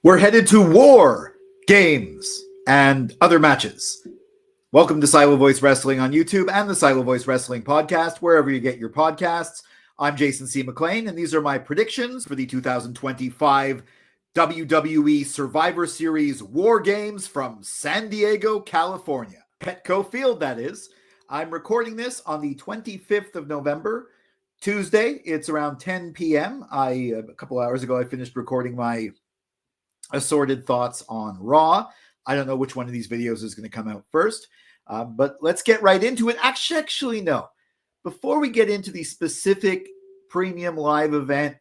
We're headed to war, games, and other matches. Welcome to Silo Voice Wrestling on YouTube and the Silo Voice Wrestling podcast, wherever you get your podcasts. I'm Jason C. McLean, and these are my predictions for the 2025 WWE Survivor Series War Games from San Diego, California. Petco Field, that is. I'm recording this on the 25th of November, Tuesday. It's around 10 p.m. A couple hours ago, I finished recording my assorted thoughts on Raw. I don't know which one of these videos is going to come out first, but let's get right into it. Actually, no. Before we get into the specific premium live event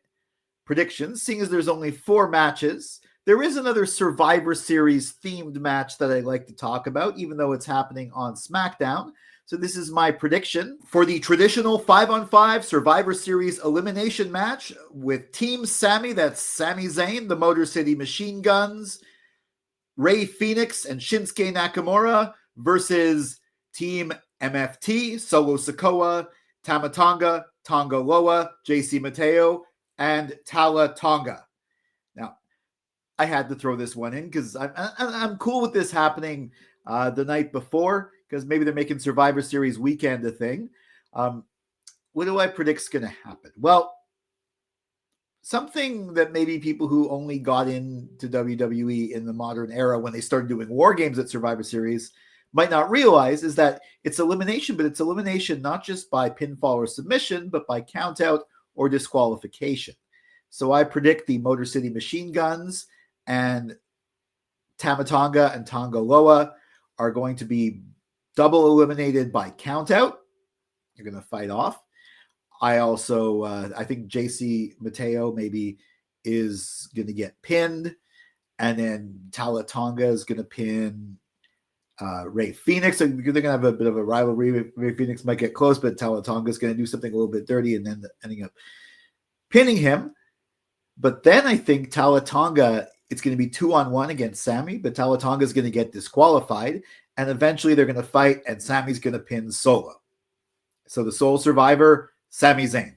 predictions, seeing as there's only 4 matches, there is another Survivor Series themed match that I'd like to talk about, even though it's happening on Smackdown. So this is my prediction for the traditional 5-on-5 Survivor Series elimination match with Team Sami, that's Sami Zayn, the Motor City Machine Guns, Rey Fenix and Shinsuke Nakamura versus Team MFT, Solo Sikoa, Tama Tonga, Tonga Loa, JC Mateo, and Tala Tonga. Now, I had to throw this one in because I'm cool with this happening the night before, because maybe they're making Survivor Series weekend a thing. What do I predict is going to happen? Well, something that maybe people who only got into WWE in the modern era when they started doing war games at Survivor Series might not realize is that it's elimination, but it's elimination not just by pinfall or submission, but by countout or disqualification. So I predict the Motor City Machine Guns and Tama Tonga and Tonga Loa are going to be double eliminated by countout. You're going to fight off. I also, I think JC Mateo maybe is going to get pinned. And then Tala Tonga is going to pin Rey Fenix. So they're going to have a bit of a rivalry. Rey Fenix might get close, but Tala Tonga is going to do something a little bit dirty and then ending up pinning him. But then I think Tala Tonga, it's going to be 2-on-1 against Sami, but Tala Tonga is going to get disqualified. And eventually they're going to fight, and Sami's going to pin Solo. So the sole survivor, Sami Zayn.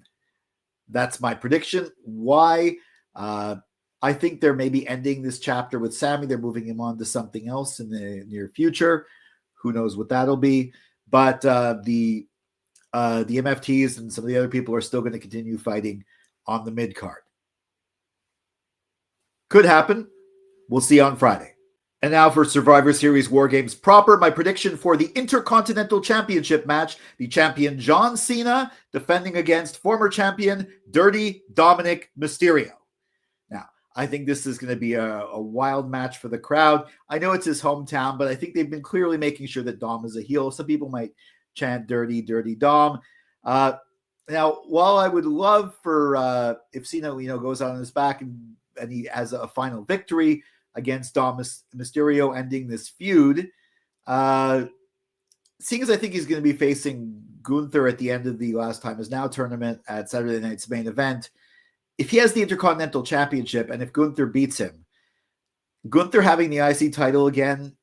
That's my prediction. Why? I think they're maybe ending this chapter with Sami. They're moving him on to something else in the near future. Who knows what that'll be. But the MFTs and some of the other people are still going to continue fighting on the mid-card. Could happen. We'll see on Friday. And now for Survivor Series War Games proper, my prediction for the Intercontinental Championship match, the champion John Cena defending against former champion Dirty Dominic Mysterio. Now, I think this is going to be a wild match for the crowd. I know it's his hometown, but I think they've been clearly making sure that Dom is a heel. Some people might chant Dirty, Dirty Dom. Now, while I would love for if Cena, goes out on his back and he has a final victory against Dom Mysterio, ending this feud. Seeing as I think he's going to be facing Gunther at the end of the Last Time Is Now tournament at Saturday night's main event, if he has the Intercontinental Championship and if Gunther beats him, Gunther having the IC title again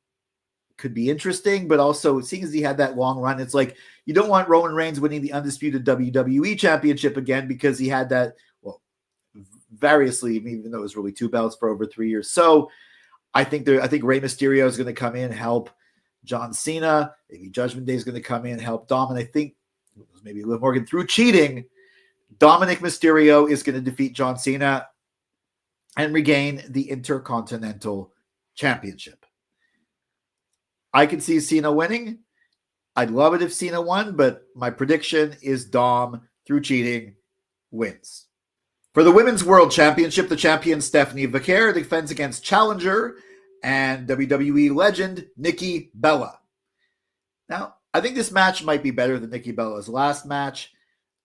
could be interesting, but also seeing as he had that long run, it's like you don't want Roman Reigns winning the undisputed WWE Championship again because he had that, variously, even though it was really 2 belts for over 3 years. So I think Rey Mysterio is going to come in, help John Cena. Maybe Judgment Day is going to come in, help Dom. And I think maybe Liv Morgan through cheating, Dominic Mysterio is going to defeat John Cena and regain the Intercontinental Championship. I can see Cena winning. I'd love it if Cena won, but my prediction is Dom through cheating wins. For the Women's World Championship, the champion Stephanie Vaquer defends against challenger and WWE legend Nikki Bella. Now, I think this match might be better than Nikki Bella's last match,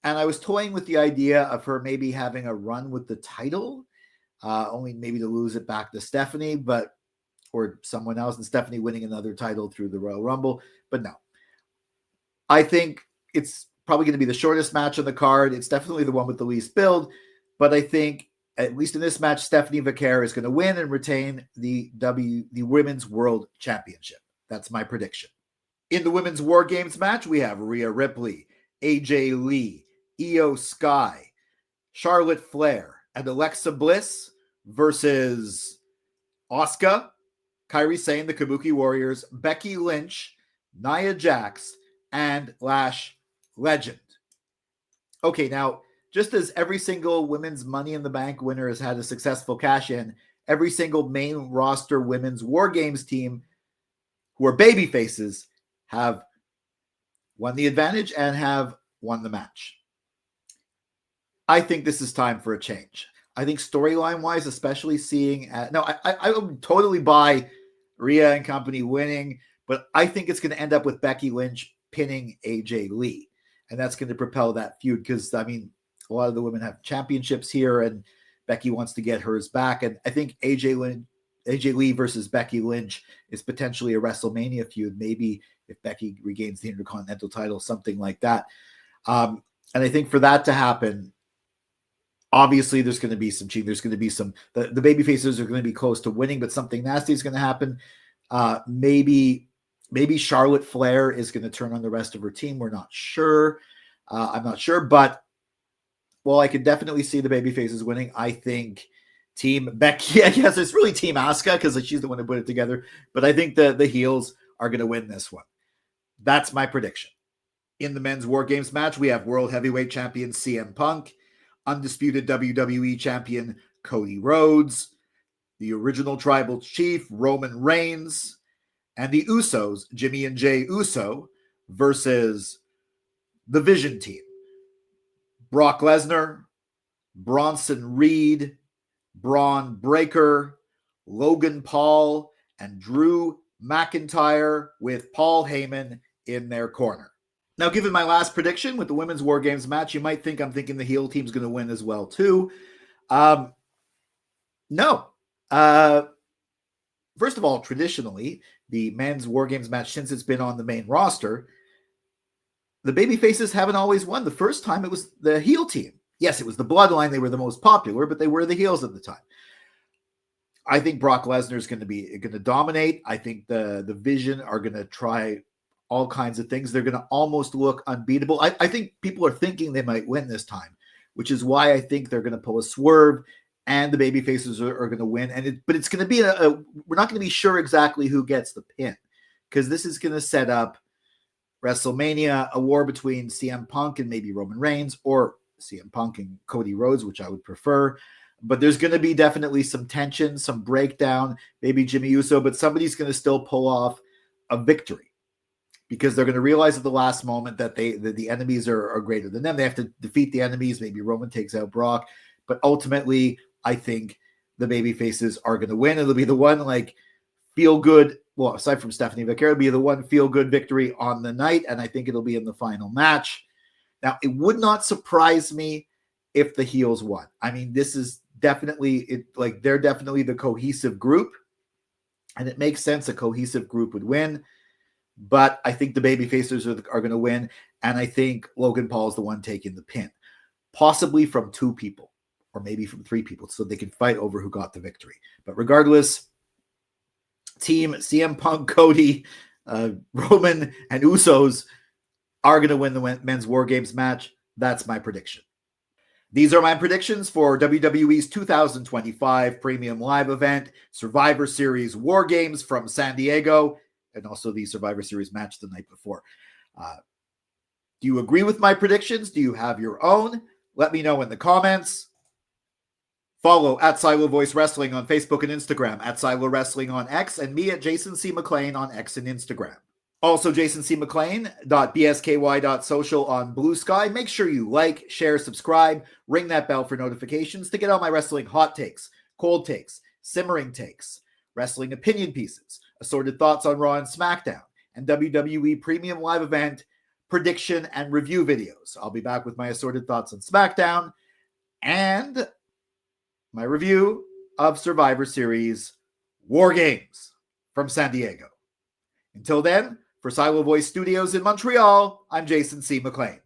and I was toying with the idea of her maybe having a run with the title, only maybe to lose it back to Stephanie, or someone else, and Stephanie winning another title through the Royal Rumble. But no, I think it's probably going to be the shortest match on the card. It's definitely the one with the least build. But I think, at least in this match, Stephanie Vaquer is going to win and retain the Women's World Championship. That's my prediction. In the Women's War Games match, we have Rhea Ripley, AJ Lee, Io Sky, Charlotte Flair, and Alexa Bliss versus Asuka, Kairi Sane, the Kabuki Warriors, Becky Lynch, Nia Jax, and Lash Legend. Okay, now, just as every single women's Money in the Bank winner has had a successful cash-in, every single main roster women's WarGames team who are baby faces have won the advantage and have won the match. I think this is time for a change. I think storyline-wise, especially seeing... I would totally buy Rhea and company winning, but I think it's going to end up with Becky Lynch pinning AJ Lee. And that's going to propel that feud because, I mean, a lot of the women have championships here, and Becky wants to get hers back. And I think AJ Lee versus Becky Lynch is potentially a WrestleMania feud. Maybe if Becky regains the Intercontinental title, something like that. And I think for that to happen, obviously there's going to be some cheating. There's going to be some, the baby faces are going to be close to winning, but something nasty is going to happen. Maybe Charlotte Flair is going to turn on the rest of her team. We're not sure. I'm not sure, but I could definitely see the baby faces winning. I think Team Becky, I guess it's really Team Asuka because she's the one who put it together. But I think the heels are going to win this one. That's my prediction. In the men's WarGames match, we have World Heavyweight Champion CM Punk, undisputed WWE Champion Cody Rhodes, the original Tribal Chief Roman Reigns, and the Usos, Jimmy and Jay Uso, versus the Vision team. Brock Lesnar, Bronson Reed, Braun Breaker, Logan Paul, and Drew McIntyre with Paul Heyman in their corner. Now, given my last prediction with the women's WarGames match, you might think I'm thinking the heel team's going to win as well, too. No. First of all, traditionally, the men's WarGames match, since it's been on the main roster, the baby faces haven't always won. The first time it was the heel team. Yes, it was the Bloodline. They were the most popular, but they were the heels at the time. I think Brock Lesnar is going to dominate. I think the Vision are going to try all kinds of things. They're going to almost look unbeatable. I think people are thinking they might win this time, which is why I think they're going to pull a swerve and the baby faces are going to win. But it's going to be we're not going to be sure exactly who gets the pin because this is going to set up WrestleMania, a war between CM Punk and maybe Roman Reigns, or CM Punk and Cody Rhodes, which I would prefer. But there's going to be definitely some tension, some breakdown, maybe Jimmy Uso, but somebody's going to still pull off a victory because they're going to realize at the last moment that the enemies are greater than them. They have to defeat the enemies. Maybe Roman takes out Brock, but ultimately, I think the baby faces are going to win. It'll be the one feel good. Well, aside from Stephanie Vaquero, it'll be the one feel good victory on the night, and I think it'll be in the final match. Now, it would not surprise me if the heels won. I mean, this is definitely they're definitely the cohesive group, and it makes sense a cohesive group would win. But I think the baby faces are going to win, and I think Logan Paul is the one taking the pin, possibly from 2 people or maybe from 3 people, so they can fight over who got the victory. But regardless, Team CM Punk, Cody, Roman, and Usos are going to win the men's WarGames match. That's my prediction. These are my predictions for WWE's 2025 Premium Live Event, Survivor Series WarGames from San Diego, and also the Survivor Series match the night before. Do you agree with my predictions? Do you have your own? Let me know in the comments. Follow at Silo Voice Wrestling on Facebook and Instagram, at Silo Wrestling on X, and me at Jason C. McLean on X and Instagram. Also, jasoncmclean.bsky.social on Bluesky. Make sure you like, share, subscribe, ring that bell for notifications to get all my wrestling hot takes, cold takes, simmering takes, wrestling opinion pieces, assorted thoughts on Raw and Smackdown, and WWE Premium Live Event prediction and review videos. I'll be back with my assorted thoughts on Smackdown and my review of Survivor Series WarGames from San Diego. Until then, for Silo Voice Studios in Montreal, I'm Jason C. McLean.